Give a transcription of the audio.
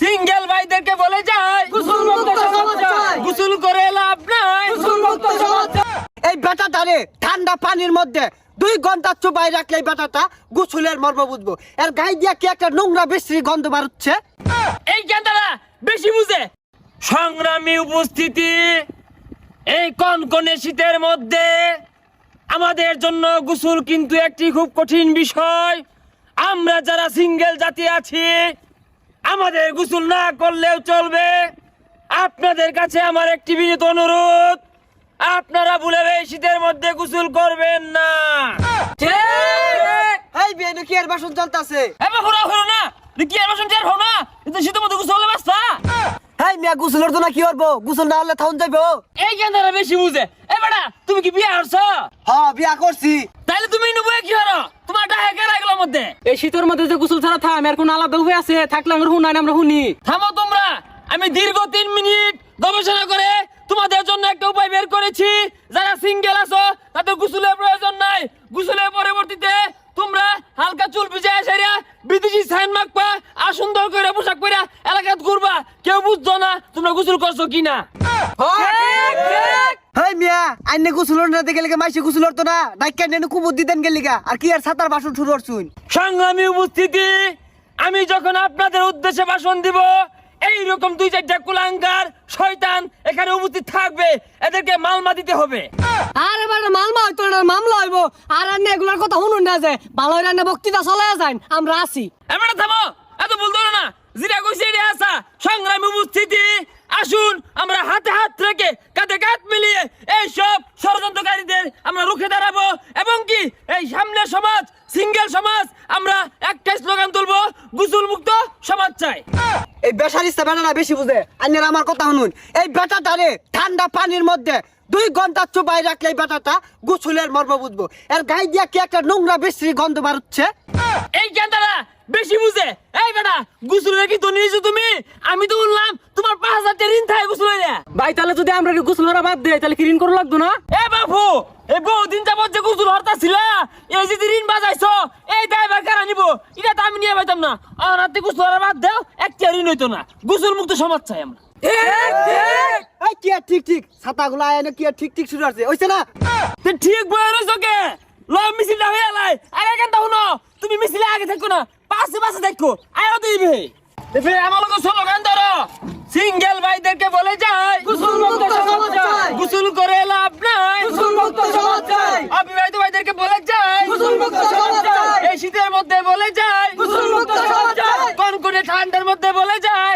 Single ভাইদেরকে বলে যায় গোসল মুক্ত সমাজ চাই। গোসল করে লাভ নাই। গোসল মুক্ত সমাজ চাই। এই বেটাটারে ঠান্ডা পানির মধ্যে 2 ঘন্টা চুবাই রাখলে এই বেটাটা গোসলের মর্ম বুঝবো। এর গায়ে দিয়া কি একটা নোংরা বিশ্রী গন্ধ বাড়ছে। এই গেন্দারা বেশি বুঝে। সংগ্রামী উপস্থিতি, এই কনকনে শীতের মধ্যে আমাদের জন্য গোসল কিন্তু একটি খুব কঠিন বিষয়। আমরা যারা সিঙ্গেল জাতি আছি আমাদের গোসল না করলেও চলবে। আপনাদের কাছে আমার একটি বিনীত অনুরোধ, আপনারা ভুলে এই শীতের মধ্যে গোসল করবেন না। এই বেনু কি এর বাসন চলতাছে? এবার ঘোরা ঘোরো না, কি আর বাসন টের হও না, কিন্তু শীতের মধ্যে গোসল হলে বাঁচতা। এই মিয়া গোসলের তো না কি করবো? গোসল না হলে থাউন যাইবো। এই গেন্দারা বেশি বুঝে। এ বেটা তুমি কি বিয়ে করছো? হ্যাঁ বিয়া করছি। তাইলে তুমি নেবো কি হলো? তোমার ডাহে কে রাখলো মধ্যে? এই শীতের মধ্যে যে গোসল ছাড়া থাম, এর কোন আলাদা উপায় আছে? থাকলে আমরা শুনাই আমরা শুনি। থামো তোমরা। আমি দীর্ঘ 3 মিনিট গবেষণা করে তোমাদের জন্য একটা উপায় বের করেছি। যারা সিঙ্গেল আছো তাদের গোসলের প্রয়োজন নাই। গোসলের পরবর্তীতে তোমরা হালকা চুল ভিজায় সেরা বিদেশি সাইন মাখবা আর সুন্দর করে পোশাক পরে এলাকাত ঘুরবা। কেউ বুঝছো না তোমরা গোসল করছো কিনা। এই মিয়া আইনে গোসলর না দেখে লেগে মাইসে গোসলর তো না ডাইকা নেন কুবুদ দিতেন গেলিগা। আর কি আর সাতার বাসন শুরু করছুন? সংগ্রামী উপস্থিতি, আমি যখন আপনাদের উদ্দেশ্যে ভাষণ দিব এইরকম 2-4টা কুলাঙ্গার শয়তান এখানে উপস্থিত থাকবে। এদেরকে মালমা দিতে হবে। আরে বাড়া মালমা হইতো না, মামলা হইব। আর আন্নে এগুলার কথা শুনুন না, যে ভালো রান্না বক্তৃতা চলে যান, আমরা আছি। এবার থামো, এত ভুল ধরো না। যেটা কইছে এটা আসা। সংগ্রামী উপস্থিতি, আসুন আমরা হাতে হাত রেখে কাঁধে কাঁধ মিলিয়ে এই সব ষড়যন্ত্রকারীদের আমরা রুখে দাঁড়াবো। এবং কি এই সামনের সমাজ, সিঙ্গেল সমাজ, আমরা একটা স্লোগান তুলবো, গোসল মুক্ত সমাজ চাই। এই বেসারিস্তা বেটাটা বেশি বুঝে। আইনের আমার কথা শুনুন। এই বেটাটারে ঠান্ডা পানির মধ্যে 2 ঘন্টা চুবাই রাখলে এই বেটাটা গোসলের মর্ম বুঝবো। এর গায়ে দিয়া কি একটা নোংরা বিশ্রী গন্ধ বাড়ছে। এই গেন্দারা বেশি বুঝে। এই বেটা গোসল নাকি তো নিয়েছো তুমি? আমি তো বললাম তোমার 5000 টাকা ঋণ থাকে গোসল হইলে। ভাই তাহলে যদি আমরা গোসল করা বাদ দেই তাহলে কি ঋণ করা লাগতো না? এ বাবু, এই বহুদিন যাবত যে গোসল হরতা ছিল, এই যে ঋণ বাজাইছো, এই দায়ভার কারা নিব? এটা তো আমি নিয়ে পাইতাম না। আর রাতে গোসল করা বাদ দাও, একটা ঋণ হইতো না। গোসল মুক্ত সমাজ চাই আমরা। এই কি আর ঠিক ঠিক ছাতাগুলা এনে কি আর ঠিক ঠিক শুরু আছে হইছে না? তুই ঠিক বই রইছো কে? লম মিছিলটা হয়ে আলাই। আরে কেন শুনো, তুমি মিছিলে আগে থাকো না, পাশে পাশে দেখো। আয়ো দিবে দেখে আমার লোক স্লোগান ধরো। সিঙ্গেল ভাইদেরকে বলে যায় গোসল মুক্ত সমাজ চাই। গোসল করে লাভ নাই। গোসল মুক্ত সমাজ চাই। অবিবাহিত ভাইদেরকে বলে যায় গোসল মুক্ত সমাজ চাই। এই শীতের মধ্যে বলে যায় গোসল মুক্ত সমাজ চাই। কনকনে ঠান্ডার মধ্যে বলে যায়